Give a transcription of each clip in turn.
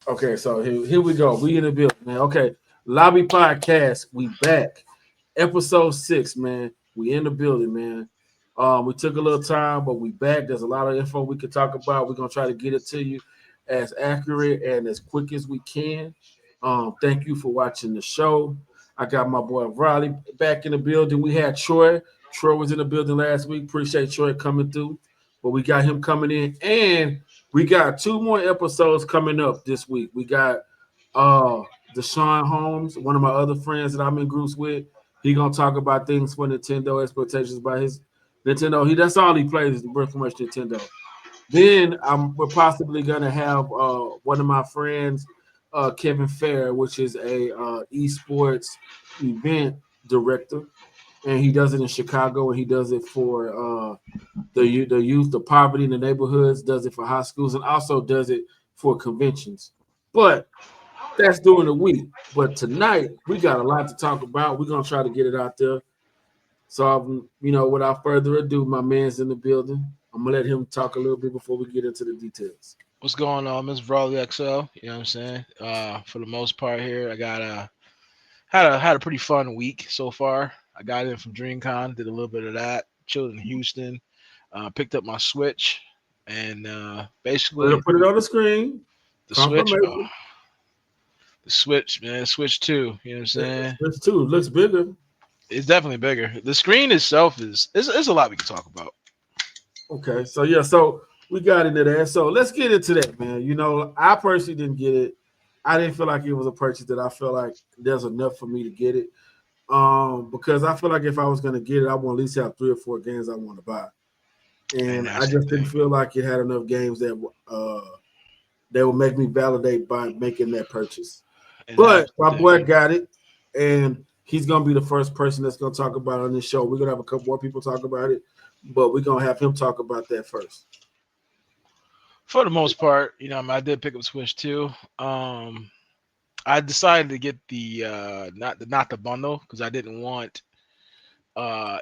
Okay, so here we go. We in the building, man. Okay, Lobby Podcast. We back. Episode 6, man. We in the building, man. We took a little time, but we back. There's a lot of info we could talk about. We're gonna try to get it to you as accurate and as quick as we can. Thank you for watching the show. I got my boy Riley back in the building. We had Troy. Troy was in the building last week. Appreciate Troy coming through. But we got him coming in. And we got two more episodes coming up this week. We got Deshaun Holmes, one of my other friends that I'm in groups with. He gonna talk about things for Nintendo, expectations by his Nintendo. That's all he plays is pretty much Nintendo. Then we're possibly gonna have one of my friends, Kevin Fair, which is a esports event director, and he does it in Chicago, and he does it for the youth, the poverty in the neighborhoods, does it for high schools, and also does it for conventions. But that's during the week. But tonight we got a lot to talk about. We're gonna try to get it out there. So without further ado, my man's in the building. I'm gonna let him talk a little bit before we get into the details. What's going on, Miss Brawley XL? You know what I'm saying? For the most part here, I got had a pretty fun week so far. I got in from DreamCon, did a little bit of that, chilled in Houston, picked up my Switch, and basically Put it on the screen. the Switch, Confirmation. the Switch, man, Switch Two. You know what I'm saying? This too looks bigger. It's definitely bigger. The screen itself is a lot we can talk about. Okay, so yeah, so we got into that. So let's get into that, man. I personally didn't get it. I didn't feel like it was a purchase that I feel like there's enough for me to get it. Because I feel like if I was gonna get it, I want at least have 3 or 4 games I want to buy, And and I that's the just didn't thing. feel like it had enough games that would make me validate by making that purchase. And But that's the my boy thing. got it, and he's gonna be the first person that's gonna talk about it on this show. We're gonna have a couple more people talk about it, but we're gonna have him talk about that first. For the most part, you know, I did pick up Switch too. I decided to get the not the bundle because I didn't want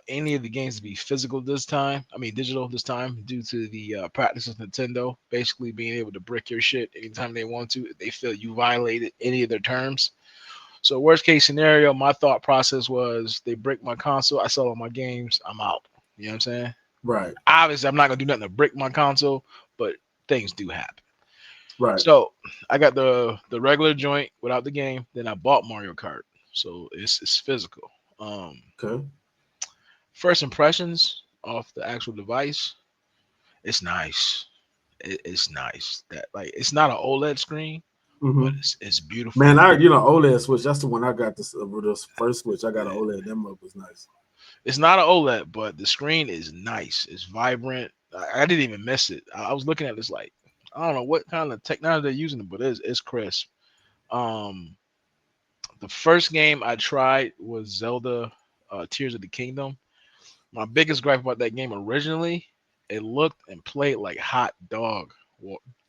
any of the games to be physical this time. I mean digital this time due to the practice of Nintendo basically being able to brick your shit anytime they want to if they feel you violated any of their terms. So worst case scenario, my thought process was they break my console, I sell all my games, I'm out. You know what I'm saying? Right, Obviously, I'm not gonna do nothing to break my console, but things do happen. right. So I got the regular joint without the game. Then I bought Mario Kart, so it's physical. Um, Okay. First impressions off the actual device, it's nice. It's nice. That like it's not an OLED screen, but Mm-hmm. it's beautiful. Man, OLED switch. That's the one I got. This first switch I got an OLED. That mug was nice. It's not an OLED, but the screen is nice. It's vibrant. I didn't even miss it. I was looking at this like I don't know what kind of technology they're using, but it's crisp. Um, the first game I tried was Zelda Tears of the Kingdom. My biggest gripe about that game originally, it looked and played like hot dog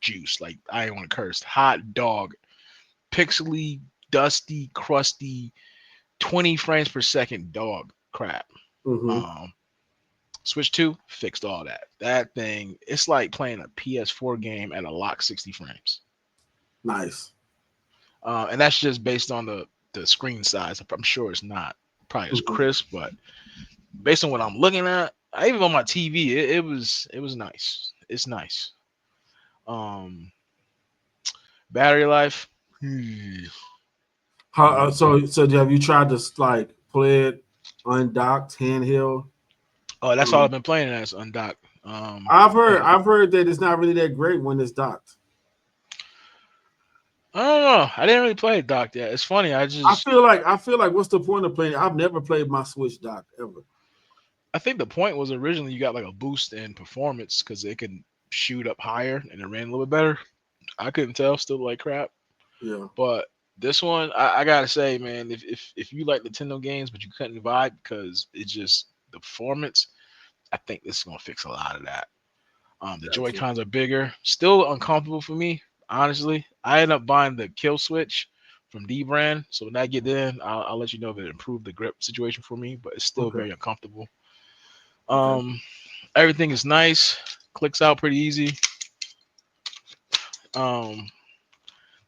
juice. Like I ain't want to curse. Hot dog, pixely, dusty, crusty, 20 frames per second dog crap. Mm-hmm. Um, Switch 2 fixed all that. That thing, it's like playing a PS4 game at a lock 60 frames. Nice. And that's just based on the screen size. I'm sure it's not probably as Mm-hmm. crisp, but based on what I'm looking at, I even on my TV, it was nice. It's nice. Um, Battery life. How, Um, so have you tried to like play it undocked handheld? oh, that's all I've Um, been playing as undocked. I've heard Uh, I've heard that it's not really that great when it's docked. I don't know. I didn't really play it docked yet. It's funny. I feel like what's the point of playing? I've never played my Switch docked ever. I think the point was originally you got like a boost in performance because it can shoot up higher and it ran a little bit better. I couldn't tell, still like crap. Yeah, But this one, I gotta say, man, if you like Nintendo games but you couldn't vibe because it's just the performance, I think this is gonna fix a lot of that. The Joy gotcha. Cons are bigger, still uncomfortable for me. Honestly, I end up buying the Kill Switch from D Brand, so when I get in, I'll let you know if it improved the grip situation for me, but it's still Okay, very uncomfortable. okay. Um, Everything is nice, clicks out pretty easy. Um,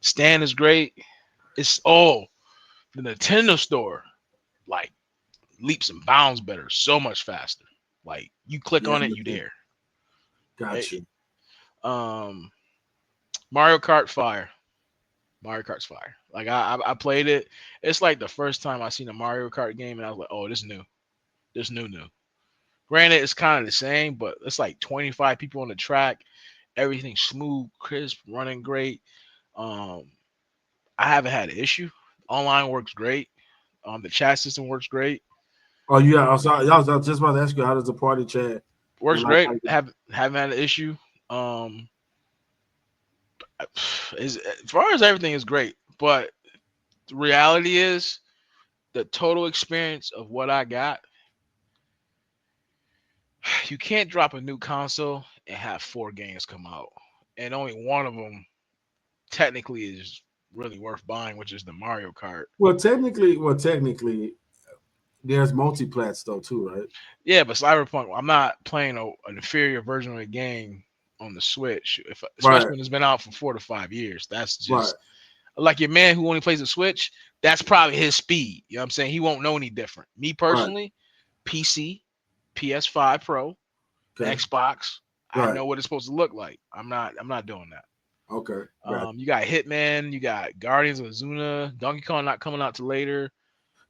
Stand is great. It's the Nintendo store, like leaps and bounds better, so much faster. Like you click Yeah, on it, you there. got Right? you. Mario Kart Fire. Mario Kart's fire. Like I played it. It's like the first time I seen a Mario Kart game, and I was like, oh, this new. This new. Granted, it's kind of the same, but it's like 25 people on the track. Everything smooth, crisp, running great. Um, I haven't had an issue. Online works great. The chat system works great. Oh, yeah. I was just about to ask you, how does the party chat and Works like great. how Haven't had an issue. Um, as far as everything is great, but the reality is the total experience of what I got. You can't drop a new console and have 4 games come out, and only one of them technically is really worth buying, which is the Mario Kart. well technically, there's multi-plats though too, right? Yeah, but Cyberpunk, I'm not playing an inferior version of the game on the Switch, especially Right, when it's been out for 4 to 5 years. That's right, just like your man who only plays the Switch. That's probably his speed. You know what I'm saying? He won't know any different. Me right. personally, PC, PS5 Pro, Okay, Xbox. I right. know what it's supposed to look like. I'm not doing that. Okay, got You got Hitman, you got Guardians of Zuna, Donkey Kong not coming out till later.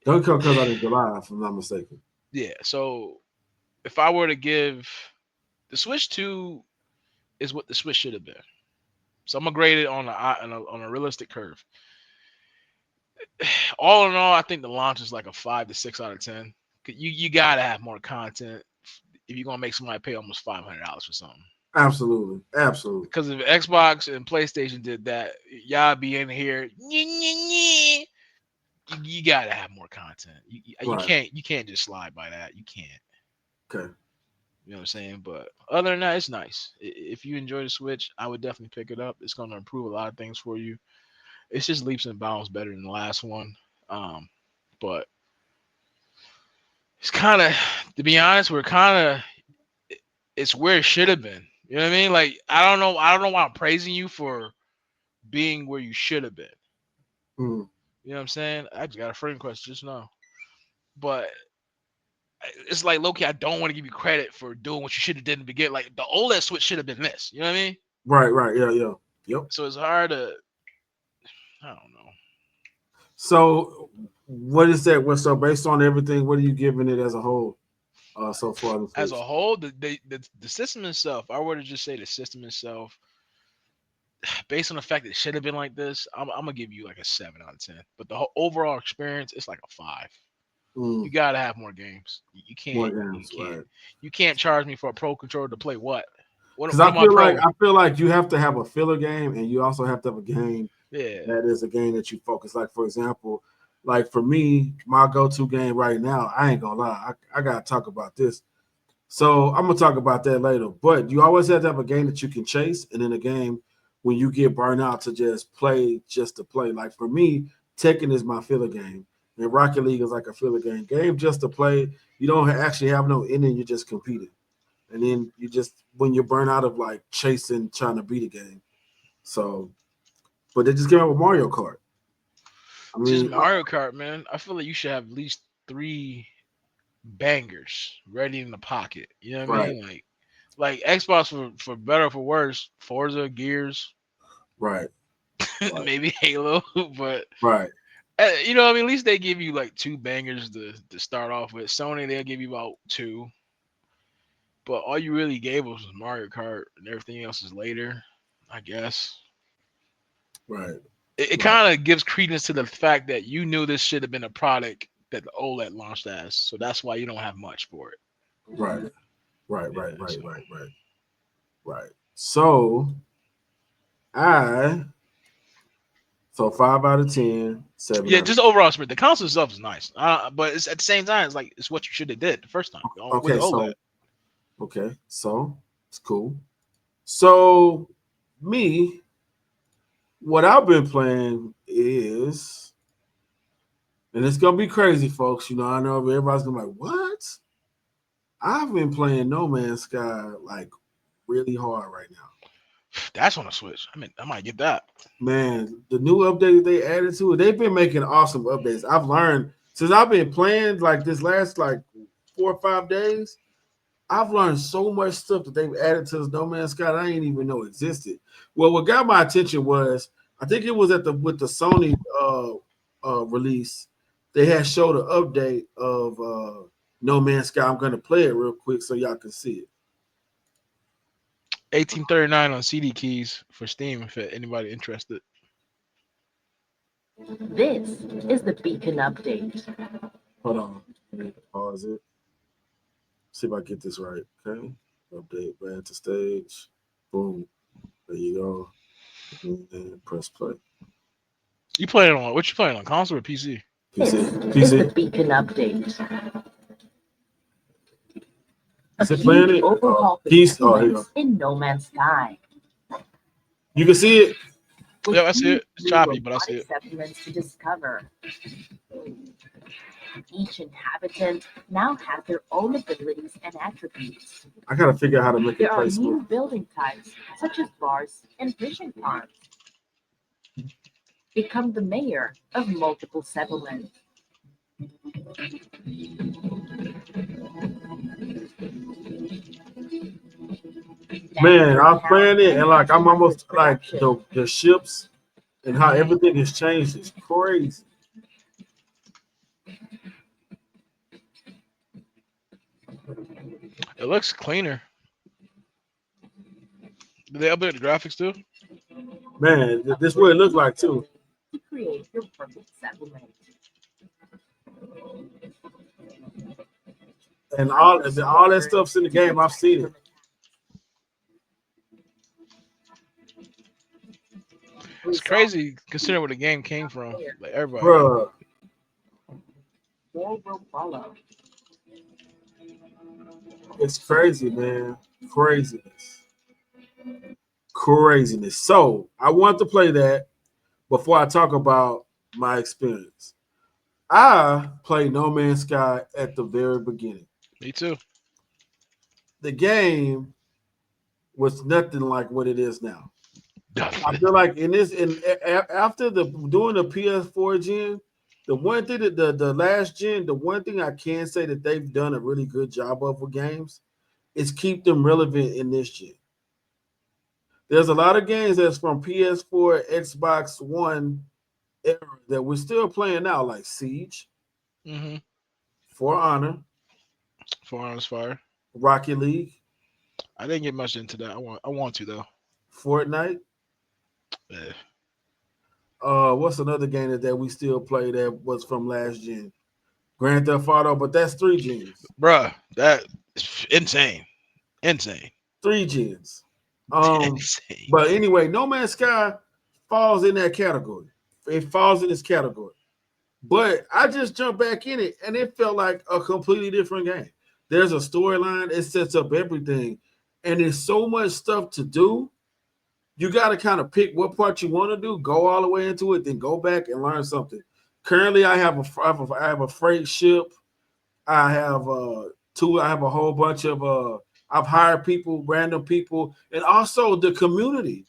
Donkey Kong comes out in July, if I'm not mistaken. Yeah, so if I were to give the Switch 2 is what the Switch should have been. So I'm gonna grade it on a realistic curve. All in all, I think the launch is like a 5 to 6 out of 10. You gotta have more content if you're gonna make somebody pay almost $500 for something. Absolutely, absolutely. Because if Xbox and PlayStation did that, y'all be in here. You gotta have more content. Right. You can't just slide by that. You can't. Okay. You know what I'm saying? But other than that, it's nice. If you enjoy the Switch, I would definitely pick it up. It's gonna improve a lot of things for you. It's just leaps and bounds better than the last one. But it's kind of, to be honest, we're kind of it's where it should have been. You know what I mean? Like I don't know why I'm praising you for being where you should have been. Mm. You know what I'm saying? I just got a friend question just now. But it's like Loki, I don't want to give you credit for doing what you should have did in the beginning. Like the OLED Switch should have been this. You know what I mean? Right, right. Yeah, yeah. Yep. So it's hard to, I don't know. So what is that? What so based on everything, what are you giving it as a whole so far in the As a Switch? whole, the system itself, I were to just say the system itself, based on the fact that it should have been like this, I'm gonna give you like a 7 out of 10. But the whole overall experience, it's like a 5. You Mm. gotta have more games. More games, right. You can't charge me for a pro controller to play what? Because What am I pro? I feel like you have to have a filler game and you also have to have a game Yeah. that is a game that you focus. Like for example, like for me, my go-to game right now, I ain't gonna lie, I gotta talk about this. So I'm gonna talk about that later. But you always have to have a game that you can chase, and then a game when you get burned out to just play just to play. Like for me, Tekken is my filler game, and Rocket League is like a filler game. Game just to play. You don't actually have no ending. You're just competing, and then you just when you're burned out of like chasing, trying to beat a game. So, but they just came out with Mario Kart. I Just mean, Mario Kart, man. I feel like you should have at least 3 bangers ready in the pocket. You know what I right, mean? Like Xbox for better or for worse, Forza, Gears, right, right, maybe Halo, but right. you know, what I mean, at least they give you like 2 bangers to start off with. Sony, they'll give you about 2, but all you really gave us was Mario Kart, and everything else is later, I guess. Right. It Right. kind of gives credence to the fact that you knew this should have been a product that the OLED launched as, so that's why you don't have much for it. Right. Right. Yeah, Right. Right. so Right. Right. Right. So I so 5 out of 10, seven yeah, out of just overall spirit. The console itself is nice, but it's at the same time, it's like it's what you should have did the first time with okay. the OLED. So it's cool. So me, what I've been playing is, and it's gonna be crazy, folks. You know, I know everybody's gonna be like, what? I've been playing No Man's Sky like really hard right now. That's on the Switch. I mean, I might get that. Man, the new update they added to it, they've been making awesome updates. I've learned since I've been playing like this last like 4 or 5 days. I've learned so much stuff that they've added to this No Man's Sky that I didn't even know existed. Well, what got my attention was I think it was at the with the Sony release. They had showed an update of No Man's Sky. I'm gonna play it real quick so y'all can see it. 1839 on CD keys for Steam if anybody interested. This is the Beacon Update. Hold on, let me pause it. See if I get this right. Okay, update, add to stage. Boom, there you go. And then press play. You playing on what? You playing on console or PC? This is the Beacon Update. A Is it huge playing it? overhaul Peace. Oh, here you go. in No Man's Sky. You can see it. With Yeah, I see it. It's huge choppy, but I see robotic it. settlements to discover. Each inhabitant now has their own abilities and attributes. I gotta figure out how to make it There are play smooth. new building types, such as bars and vision farms. Become the mayor of multiple settlements. Man, I was playing it and like I'm almost like the ships and how everything has changed is crazy. It looks cleaner. Did they update the graphics too? Man, this is what it looks like too. To create your perfect settlement. And all that stuff's in the game. I've seen it. It's crazy considering where the game came from. Like everybody. Bruh. More will follow. It's crazy, man. Craziness. So I want to play that before I talk about my experience. I played No Man's Sky at the very beginning. Me too. The game was nothing like what it is now. I feel like after doing the PS4 gen, the one thing that the last gen, the one thing I can say that they've done a really good job of with games is keep them relevant in this gen. There's a lot of games that's from PS4, Xbox One era that we're still playing now, like Siege, For Honor, For Honor's Fire, Rocket League. I didn't get much into that. I want to though. Fortnite. Yeah. What's another game that we still play that was from last gen? Grand Theft Auto, but that's 3 gens. Bruh, that is insane. 3 gens. Insane. But anyway, No Man's Sky falls in that category. It falls in this category. But I just jumped back in it, and it felt like a completely different game. There's a storyline. It sets up everything. And there's so much stuff to do. You got to kind of pick what part you want to do, go all the way into it, then go back and learn something. Currently, I have a freight ship. I have I have a whole bunch of I've hired people, random people, and also the community.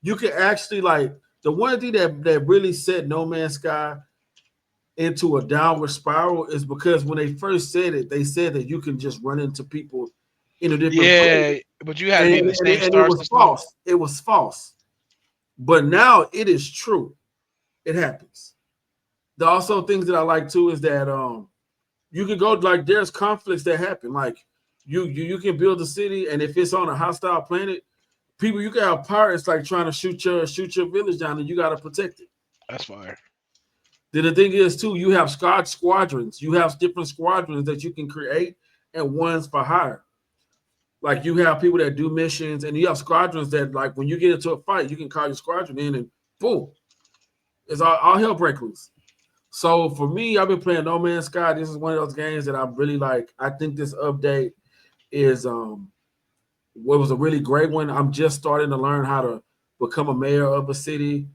You can actually like the one thing that really set No Man's Sky into a downward spiral is because when they first said it, they said that you can just run into people in a different place. But you had to be in the same And star it was system. false. It was false. But now it is true. It happens. The also things that I like too is that you can go like there's conflicts that happen. Like you can build a city, and if it's on a hostile planet, people you can have pirates like trying to shoot your village down, and you got to protect it. That's fire. Then the thing is too, you have squadrons. You have different squadrons that you can create, and ones for hire. Like you have people that do missions, and you have squadrons that, like, when you get into a fight, you can call your squadron in, and boom, it's all hell break loose. So for me, I've been playing No Man's Sky. This is one of those games that I really like. I think this update is what was a really great one. I'm just starting to learn how to become a mayor of a city.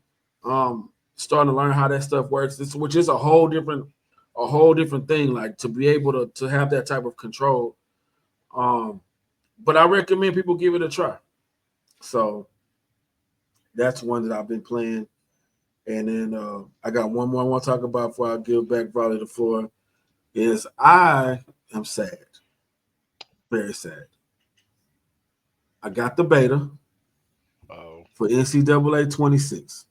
Starting to learn how that stuff works, which is a whole different thing. Like to be able to have that type of control. But I recommend people give it a try. So That's one that I've been playing. And then I got one more I want to talk about before I give back Volley the floor. Is I am sad, very sad. I got the beta for NCAA 26.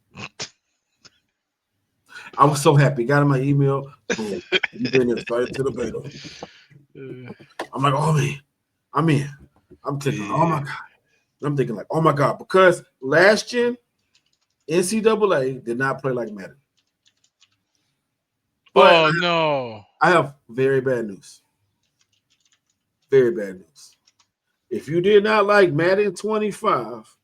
I was so happy. Got in my email. Boom. You've been invited to the beta. I'm like, oh man, I'm in. I'm thinking, oh my God. I'm thinking like, oh my God, because last gen NCAA did not play like Madden. But no. I have very bad news. Very bad news. If you did not like Madden 25,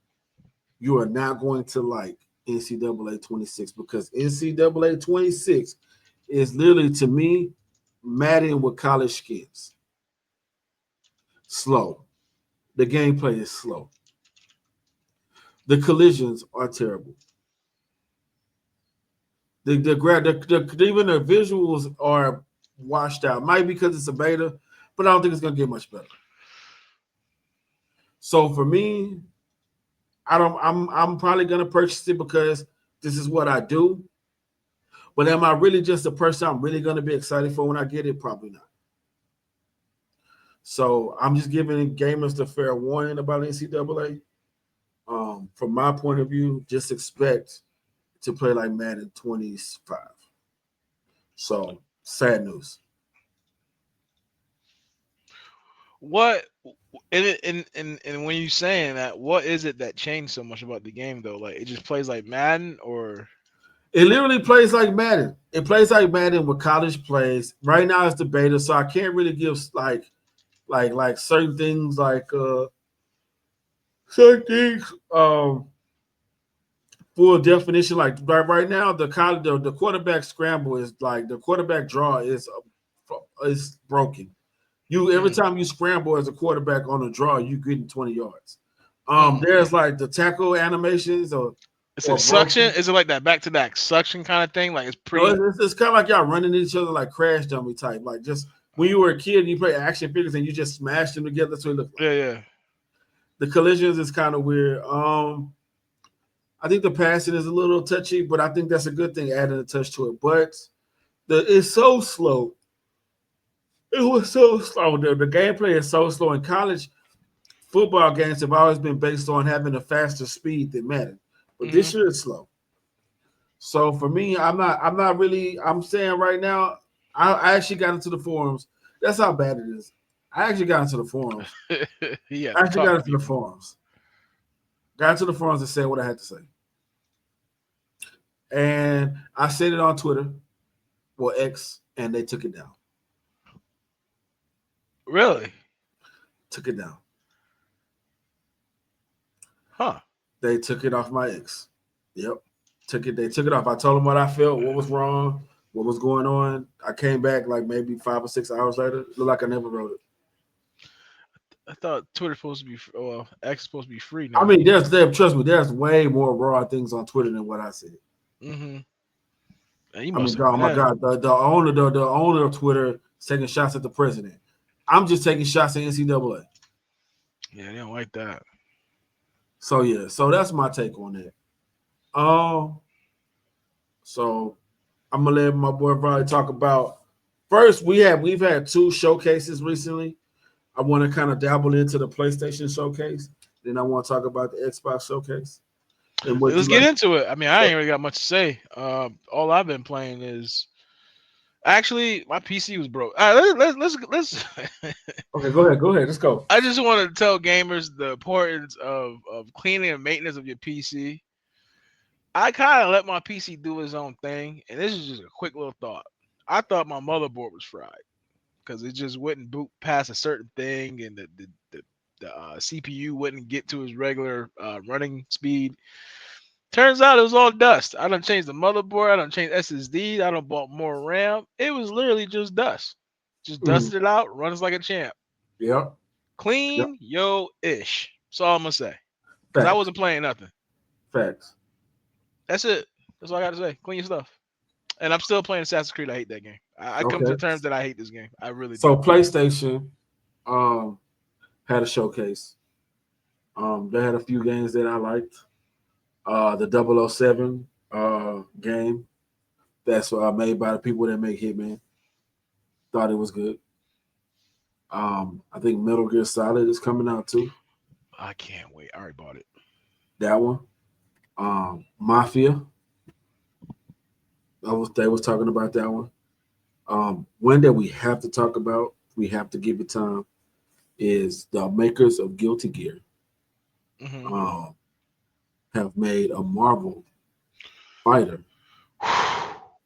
you are not going to like NCAA 26 because NCAA 26 is literally, to me, Madden with college skins. Slow. The gameplay is slow. The collisions are terrible. Even the visuals are washed out. Might be because it's a beta, but I don't think it's gonna get much better. So for me, I'm probably gonna purchase it because this is what I do. But am I really just a person I'm really gonna be excited for when I get it? Probably not. So I'm just giving gamers the fair warning about NCAA. From my point of view, just expect to play like Madden 25. So sad news. What and when you saying that, what is it that changed so much about the game though? Like it just plays like Madden, or it literally plays like Madden. It plays like Madden with college plays. Right now it's the beta, so I can't really give like certain things full definition. Like right now, the quarterback scramble is like the quarterback draw is broken. Every time you scramble as a quarterback on a draw, you getting 20 yards. There's like the tackle animations or is it suction? Is it like that back-to-back suction kind of thing? Like it's pretty. No, it's kind of like y'all running each other like Crash Dummy type. Like just when you were a kid and you play action figures and you just smash them together. That's what it looks like. Yeah. The collisions is kind of weird. I think the passing is a little touchy, but I think that's a good thing, adding a touch to it. But it's so slow. It was so slow. The gameplay is so slow. In college, football games have always been based on having a faster speed than Madden. But this year it's slow. So for me, I'm saying right now, I actually got into the forums. That's how bad it is. I actually got into the forums. Yeah, I actually got into the forums. Got into the forums and said what I had to say. And I said it on Twitter, or X, and they took it down. Really? Took it down. Huh. They took it off my X. Yep. They took it off. I told them what I felt, what was wrong, what was going on. I came back like maybe 5 or 6 hours later. It looked like I never wrote it. I thought Twitter's supposed to be X is supposed to be free now. I mean, trust me, there's way more raw things on Twitter than what I said. Oh my God, the owner of Twitter is taking shots at the president. I'm just taking shots at NCAA. Yeah, they don't like that. So that's my take on that. So I'm gonna let my boy Riley talk about. First, we've had 2 showcases recently. I want to kind of dabble into the PlayStation showcase. Then I want to talk about the Xbox showcase. Let's get into it. I mean, I ain't really got much to say. All I've been playing is actually my PC was broke. Let's Okay, go ahead. Let's go. I just want to tell gamers the importance of cleaning and maintenance of your PC. I kind of let my PC do its own thing, and this is just a quick little thought. I thought my motherboard was fried because it just wouldn't boot past a certain thing, and the CPU wouldn't get to its regular running speed. Turns out it was all dust. I done changed the motherboard. I done changed SSD. I done bought more RAM. It was literally just dust. Just dusted it out. Runs like a champ. Yep. Clean yo-ish. That's all I'm going to say. Because I wasn't playing nothing. Facts. That's it. That's all I got to say. Clean your stuff. And I'm still playing Assassin's Creed. I hate that game. I come to terms that I hate this game. I really do. So PlayStation had a showcase. They had a few games that I liked. The 007 game that's made by the people that make Hitman. Thought it was good. I think Metal Gear Solid is coming out too. I can't wait. I already bought it. That one. Mafia. They was talking about that one. One that we have to talk about, we have to give it time, is the makers of Guilty Gear Mhm. have made a Marvel fighter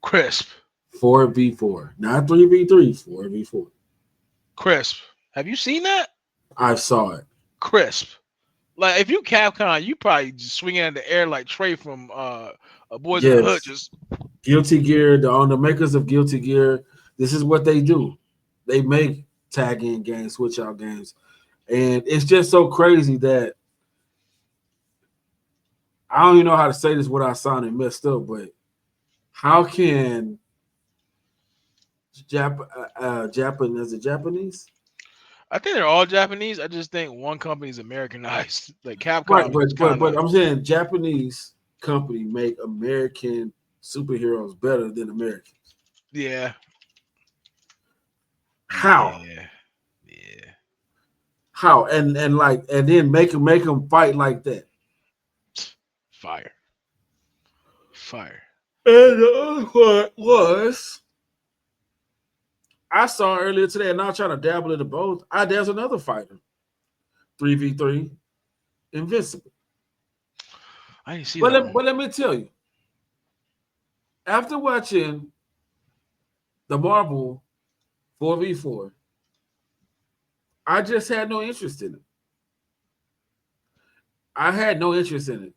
Crisp. 4v4, not 3v3, 4v4. Crisp. Have you seen that? I saw it. Crisp. Like if you Capcom, you probably just swing it in the air like Trey from Boys in the Hood. Yes, Just Guilty Gear, the makers of Guilty Gear, this is what they do. They make tag in games, switch out games. And it's just so crazy that I don't even know how to say this without sounding messed up, but how can Japanese? I think they're all Japanese. I just think one company's Americanized. Like Right, Capcom is but kind of I'm saying Japanese company make American superheroes better than Americans. yeah. How? Yeah. How? And then make them fight like that. Fire. And the other part was I saw earlier today, and I'm trying to dabble into both. There's another fighter, 3v3, Invincible. I didn't see But that one. let me tell you, after watching the Marvel 4v4, I just had no interest in it. I had no interest in it.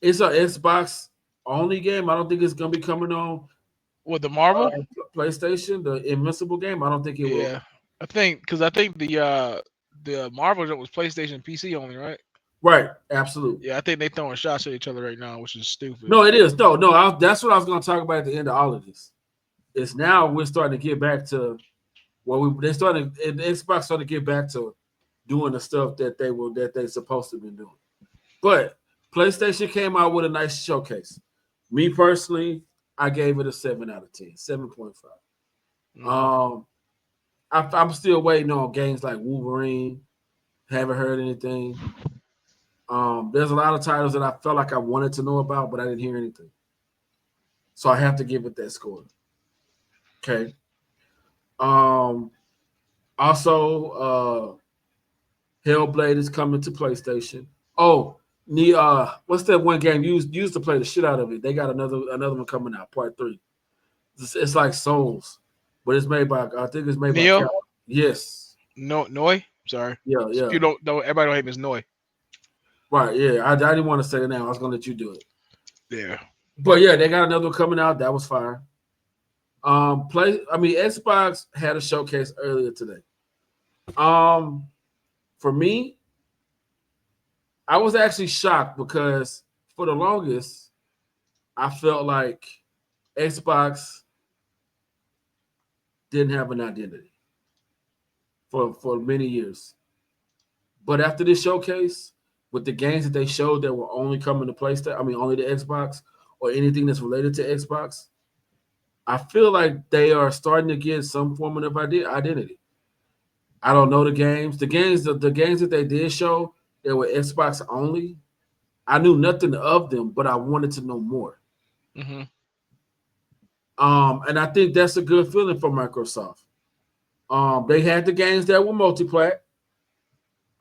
It's an Xbox only game. I don't think it's gonna be coming on What, the Marvel? PlayStation. The Invincible game. I don't think it will. Yeah. I think the Marvel joint was PlayStation PC only, right? Right. Absolutely. Yeah, I think they throwing shots at each other right now, which is stupid. No, it is. No. That's what I was gonna talk about at the end of all of this. It's now we're starting to get back to the Xbox starting to get back to doing the stuff that they're supposed to be doing. But PlayStation came out with a nice showcase. Me personally, I gave it a 7 out of 10, 7.5. Mhm. I'm still waiting on games like Wolverine. Haven't heard anything. There's a lot of titles that I felt like I wanted to know about, but I didn't hear anything. So I have to give it that score. Okay. Also, Hellblade is coming to PlayStation. Oh, what's that one game you used to play the shit out of it? They got another one coming out, part 3. It's like Souls, but it's made by I think it's made by Neo? Capcom. Yes. No, Noi. Sorry. Yeah, If yeah. you don't know, everybody don't hate Miss Noi. Right, yeah. I didn't want to say the name. I was gonna let you do it. Yeah. But yeah, they got another one coming out. That was fire. Xbox had a showcase earlier today. For me, I was actually shocked because for the longest, I felt like Xbox didn't have an identity for many years. But after this showcase, with the games that they showed that were only coming to PlayStation, only the Xbox or anything that's related to Xbox, I feel like they are starting to get some form of identity. I don't know the games. The games that they did show that were Xbox only, I knew nothing of them, but I wanted to know more. Mm-hmm. And I think that's a good feeling for Microsoft. They had the games that were multi-plat,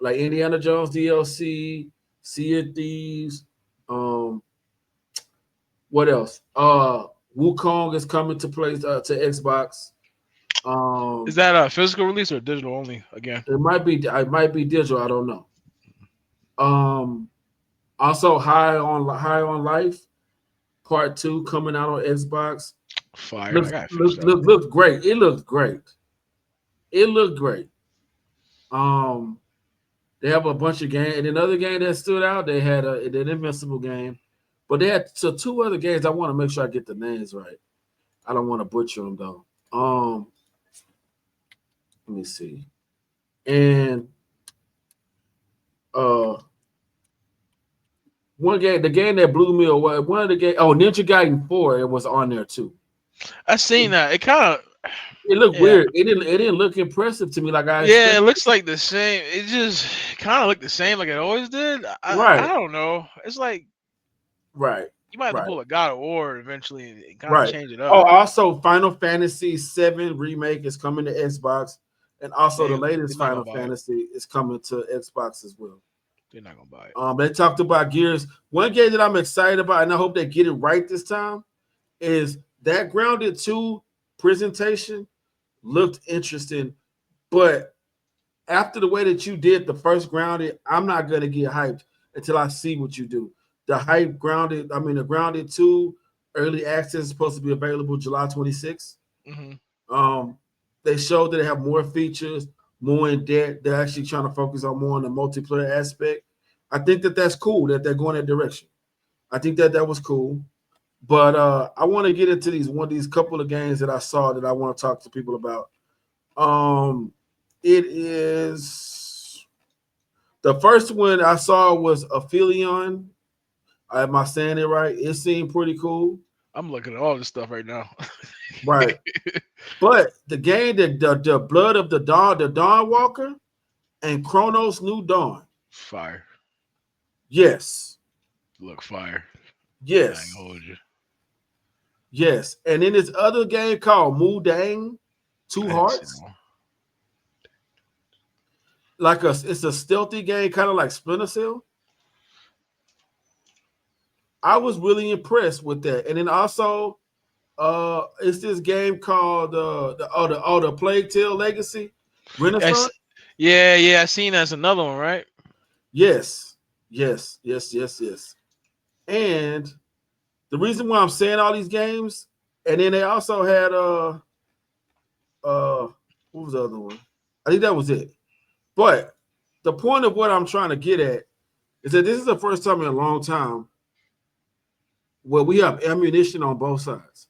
like Indiana Jones DLC, Sea of Thieves. What else? Wukong is coming to Xbox. Is that a physical release or digital only again? It might be digital. I don't know. Also High on Life Part 2 coming out on Xbox. Fire. I gotta finish that. Looked great. It looked great. It looked great. They have a bunch of games, and another game that stood out. They had an Invincible game, but they had two other games. I want to make sure I get the names right. I don't want to butcher them though. Let me see. And one game, the game that blew me away. One of the game, Ninja Gaiden 4, it was on there too. I seen that. It kind of. It looked Yeah. weird. It didn't look impressive to me like I Yeah, expected. it looks like the same. It just kind of looked the same like it always did. I Right. don't know. It's like Right. you might have Right. to pull a God of War eventually and kind Right. of change it Oh, up. also Final Fantasy VII remake is coming to Xbox, and also the latest they're not Final gonna buy it. Fantasy is coming to Xbox as well. They're not gonna buy it. They talked about Gears. One game that I'm excited about, and I hope they get it right this time, is that Grounded 2 presentation looked interesting, but after the way that you did the first Grounded, I'm not gonna get hyped until I see what you do. The Grounded 2 early access is supposed to be available July 26th. They showed that they have more features, more in depth. They're actually trying to focus on more on the multiplayer aspect. I think that that's cool that they're going that direction. I think that was cool. But I want to get into these couple of games that I saw that I want to talk to people about. It is the first one I saw was Aphelion. Am I saying it right? It seemed pretty cool. I'm looking at all this stuff right now. Right. But the game, the Blood of the Dawn Walker, and Chronos New Dawn. Fire. Yes. Look, fire. Yes. I ain't hold you. Yes. And then this other game called Mudang, Two Hearts. It's a stealthy game, kind of like Splinter Cell. I was really impressed with that. And then also, it's this game called the Plague Tale Legacy Renaissance. Yeah. I seen that's another one, right? Yes. And the reason why I'm saying all these games, and then they also had what was the other one? I think that was it. But the point of what I'm trying to get at is that this is the first time in a long time where we have ammunition on both sides.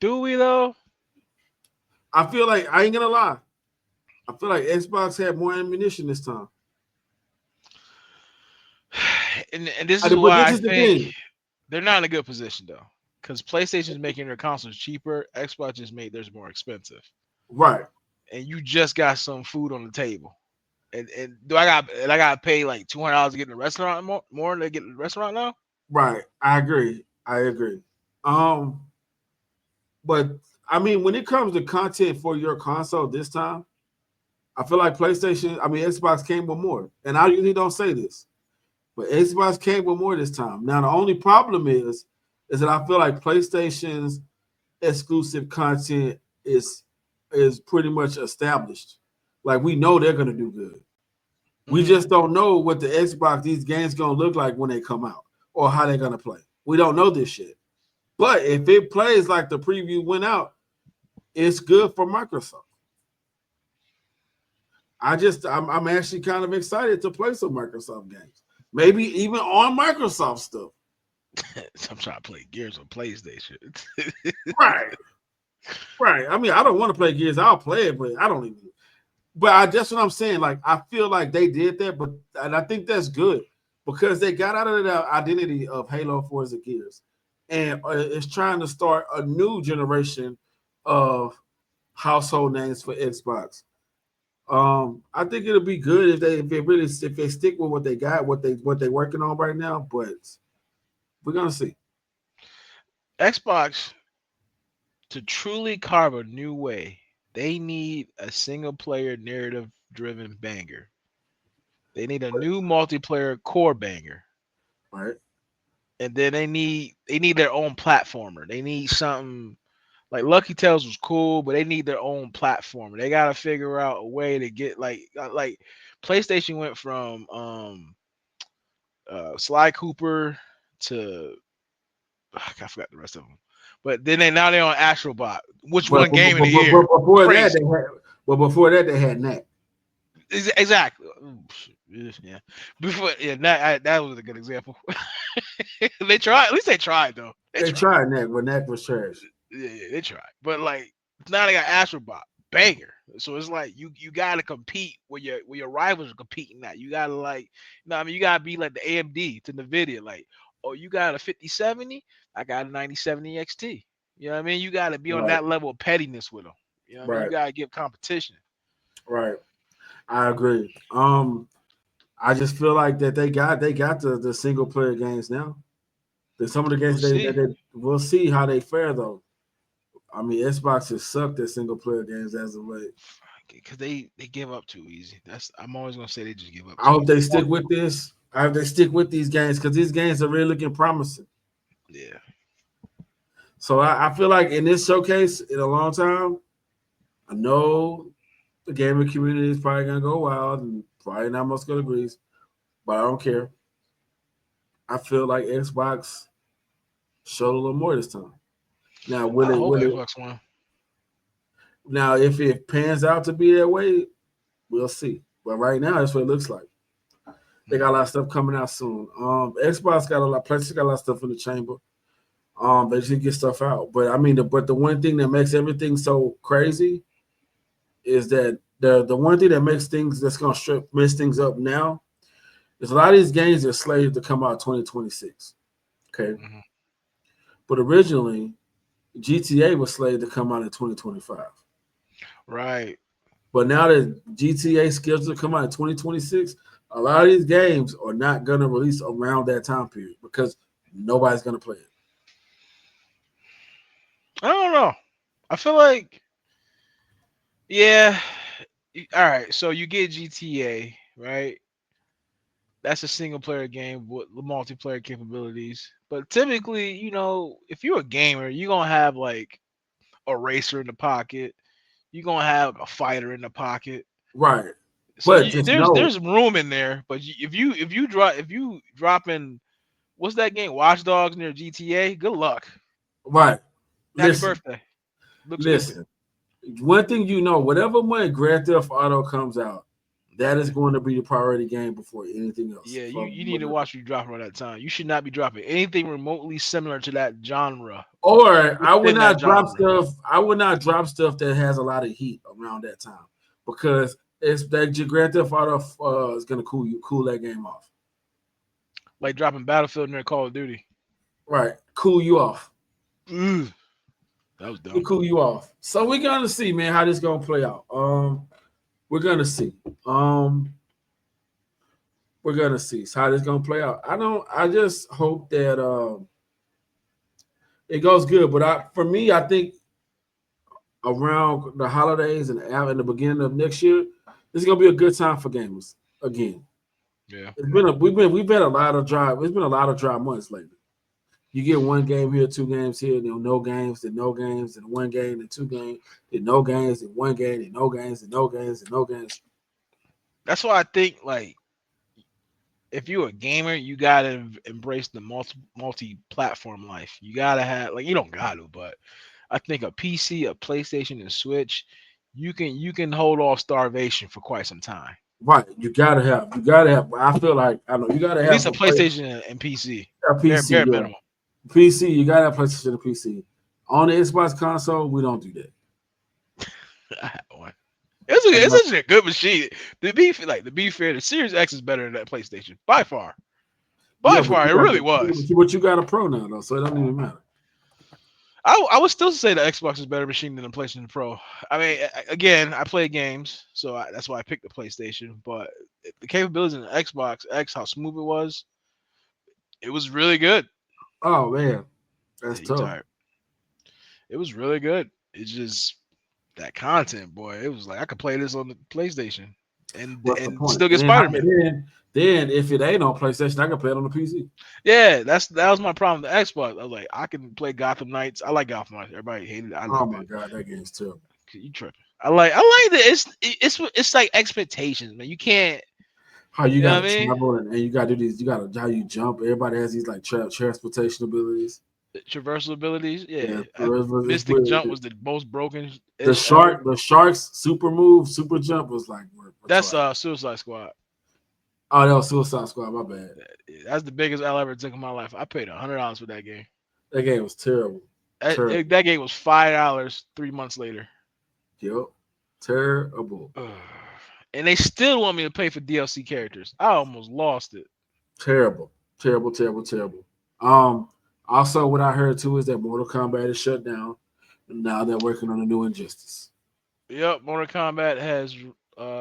Do we though? I feel like I ain't gonna lie. I feel like Xbox had more ammunition this time. And this is why I think they're not in a good position though, because PlayStation's making their consoles cheaper. Xbox just made theirs more expensive. Right. And you just got some food on the table. And I got to pay like $200 to get in the restaurant more to get in the restaurant now? Right. I agree. But I mean, when it comes to content for your console this time, I feel like Xbox came with more. And I usually don't say this, but Xbox came with more this time. Now, the only problem is that I feel like PlayStation's exclusive content is pretty much established. Like, we know they're going to do good. We just don't know what the Xbox, these games going to look like when they come out or how they're going to play. We don't know this shit. But if it plays like the preview went out, it's good for Microsoft. I'm actually kind of excited to play some Microsoft games. Maybe even on Microsoft stuff. I'm trying to play Gears on PlayStation. Right. I mean, I don't want to play Gears. I'll play it, but I don't even. But that's what I'm saying. Like, I feel like they did that, and I think that's good because they got out of the identity of Halo, Forza, Gears, and it's trying to start a new generation of household names for Xbox. I think it'll be good if they stick with what they got, what they're working on right now. But we're gonna see. Xbox, to truly carve a new way, they need a single player narrative driven banger. They need a new multiplayer core banger. Right. And then they need their own platformer. They need something like Lucky Tales was cool, but they need their own platformer. They gotta figure out a way to get like PlayStation went from Sly Cooper to I forgot the rest of them. But then they're on Astrobot, which one game in the year? Before that, they had Knack. Exactly. Yeah. That was a good example. They tried. At least they tried though. They tried Knack, but Knack was trash. Yeah, they tried. But like now they got Astrobot, banger. So it's like you gotta compete where your rivals are competing at. You gotta you gotta be like the AMD to NVIDIA. Like, oh, you got a 5070, I got a 9070 XT. You know what I mean? You gotta be on Right. that level of pettiness with them. You know what I mean? You Right. gotta give competition. Right. I agree. I just feel like that they got the single player games now. Some of the games We'll that see. we'll see how they fare though. I mean, Xbox has sucked at single player games as of late. Because they give up too easy. I'm always gonna say they just give up I too hope easy. they stick with this. I hope they stick with these games because these games are really looking promising. Yeah. So I feel like in this showcase in a long time, I know the gaming community is probably gonna go wild and probably not much gonna agree, but I don't care. I feel like Xbox showed a little more this time. Now, I hope will it? Xbox One. Now, if it pans out to be that way, we'll see. But right now, that's what it looks like. They got a lot of stuff coming out soon. Xbox got a lot, PlayStation got a lot of stuff in the chamber. They just get stuff out. But I mean, but the one thing that makes everything so crazy is that the one thing that makes things that's gonna mess things up now is a lot of these games are slated to come out 2026. Okay, Mhm. but originally GTA was slated to come out in 2025. Right. But now that GTA is scheduled to come out in 2026, a lot of these games are not gonna release around that time period because nobody's gonna play it. I don't know. I feel like, yeah. All right. So you get GTA, right? That's a single player game with the multiplayer capabilities. But typically, if you're a gamer, you're gonna have like a racer in the pocket. You're gonna have a fighter in the pocket. Right. So But just know, there's room in there. But if you drop in what's that game, Watch Dogs near GTA, good luck. right. Happy Listen, birthday. Look stupid. listen. One thing you know, whatever money Grand Theft Auto comes out, that is going to be the priority game before anything else. Yeah, you need to watch what you drop around that time. You should not be dropping anything remotely similar to that genre. Or I would Within that not drop genre. stuff. I would not drop stuff that has a lot of heat around that time because it's that Grand Theft Auto is going to cool that game off. Like dropping Battlefield near Call of Duty. Right, cool you off. Ugh, that was To dumb. cool you off. So we're gonna see, man, how this gonna play out. We're gonna see. We're gonna see how this gonna play out. I just hope that it goes good. But for me, I think around the holidays and out in the beginning of next year, this is gonna be a good time for gamers again. Yeah. We've been a lot of dry. It's been a lot of dry months lately. You get one game here, two games here, then no games, then no games, then one game, then two games, then no games, then one game, then no games, then no games, then no games. That's why I think like if you're a gamer, you gotta embrace the multi-platform life. You gotta have like you don't gotta, but I think a PC, a PlayStation, and Switch, you can hold off starvation for quite some time. Right. You gotta have. I feel like I know you gotta At have least a PlayStation and PC. a PC. Bare Yeah. minimum. PC. You gotta have PlayStation and PC. On the Xbox console, we don't do that. I had one. It's actually a good machine. To be fair, the Series X is better than that PlayStation by far. By far, it really was. But you got a Pro now though, so it doesn't even matter. I would still say the Xbox is a better machine than the PlayStation Pro. I mean, again, I play games, so that's why I picked the PlayStation. But the capabilities in the Xbox X, how smooth it was really good. Oh man, that's Yeah, you tough. tired? It was really good. It's just that content, boy. It was like I could play this on the PlayStation What's the and point? still get Spider Man. Then if it ain't on PlayStation, I can play it on the PC. Yeah, that was my problem with the Xbox. I was like, I can play Gotham Knights. I like Gotham Knights. Everybody hated it. I Oh love my it. god, that game's terrible. You tripping? I like it. It's like expectations, man. You can't. How you You know got what to I mean? travel and you got to do these. You got to how you jump. Everybody has these like transportation abilities. Traversal abilities. Yeah, It's Mystic weird. Jump was the most broken. The sharks super move, super jump was like That's retarded. Suicide Squad. Oh, that was Suicide Squad. My bad. That's the biggest L I ever took in my life. I paid $100 for that game. That game was terrible. Terrible. That game was $5 3 months later. Yep. Terrible. And they still want me to pay for DLC characters. I almost lost it. Terrible. Also, what I heard too is that Mortal Kombat is shut down. And now they're working on a new Injustice. Yep, Mortal Kombat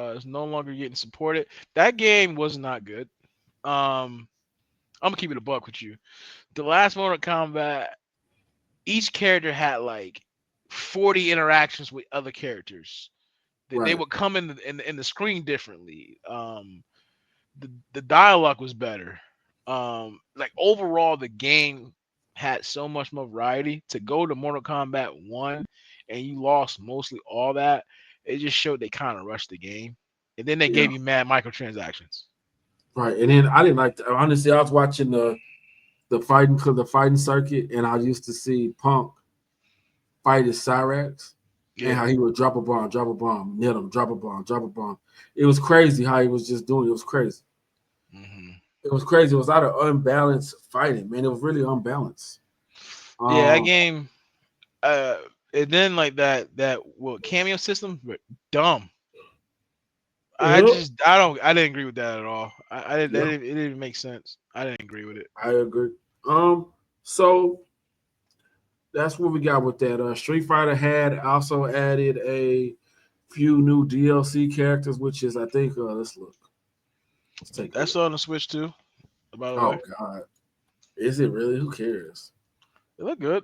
is no longer getting supported. That game was not good. I'm gonna keep it a buck with you. The last Mortal Kombat, each character had like 40 interactions with other characters. They Right. would come in the screen differently. The dialogue was better. Like overall, the game had so much more variety. To go to Mortal Kombat 1 and you lost mostly all that, it just showed they kind of rushed the game. And then they Yeah. gave you mad microtransactions. Right. And then I didn't like honestly, I was watching the fighting circuit, and I used to see Punk fight his Cyrax. And how he would drop a bomb, hit him, drop a bomb. It was crazy how he was just doing it. It was crazy. Mm-hmm. It was crazy. It was out of unbalanced fighting, man. It was really unbalanced. Yeah, that game. And then like that cameo system, but dumb. I didn't agree with that at all. It didn't make sense. I didn't agree with it. I agree. So that's what we got with that. Street Fighter had also added a few new DLC characters, which is I think let's look. Let's take That's on the Switch too. By the way, God, is it really? Who cares? it looked good.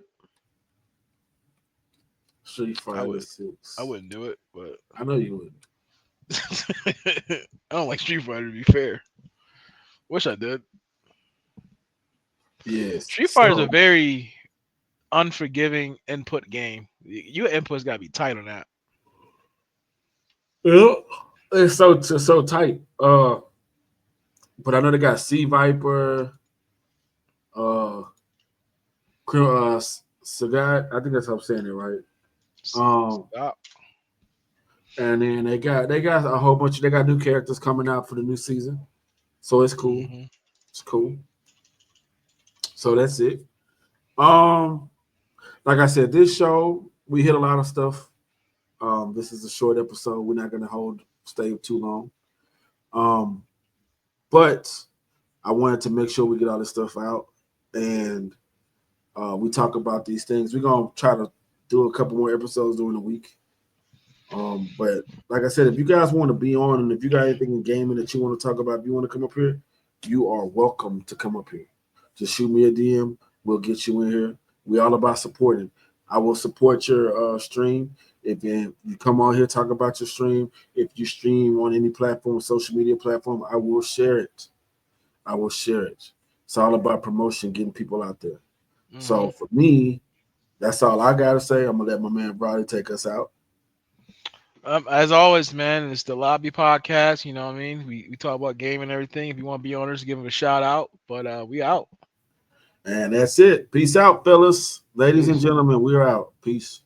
Street Fighter 6. I wouldn't do it, but I know you wouldn't. I don't like Street Fighter, to be fair. Wish I did. Yes. Street Fighter is a very unforgiving input game. Your input's got to be tight on that. Yeah, it's so tight. But I know they got Sea Viper, Sagat. I think that's how I'm saying it right. Stop. And then they got a whole bunch. They got new characters coming out for the new season, so it's cool. Mm-hmm. It's cool. So that's it. Like I said, this show we hit a lot of stuff. This is a short episode. We're not gonna stay too long. But I wanted to make sure we get all this stuff out and we talk about these things. We're gonna try to do a couple more episodes during the week. But like I said, if you guys want to be on and if you got anything in gaming that you want to talk about, if you want to come up here, you are welcome to come up here. Just shoot me a DM. We'll get you in here. We're all about supporting. I will support your stream. If you come on here, talk about your stream. If you stream on any platform, social media platform, I will share it. It's all about promotion, getting people out there. Mm-hmm. So for me, that's all I got to say. I'm going to let my man Brody take us out. As always, man, it's the Lobby Podcast. You know what I mean? We talk about game and everything. If you want to be on us, give them a shout out. But we out. And that's it. Peace out, fellas. Ladies and gentlemen, we're out. Peace.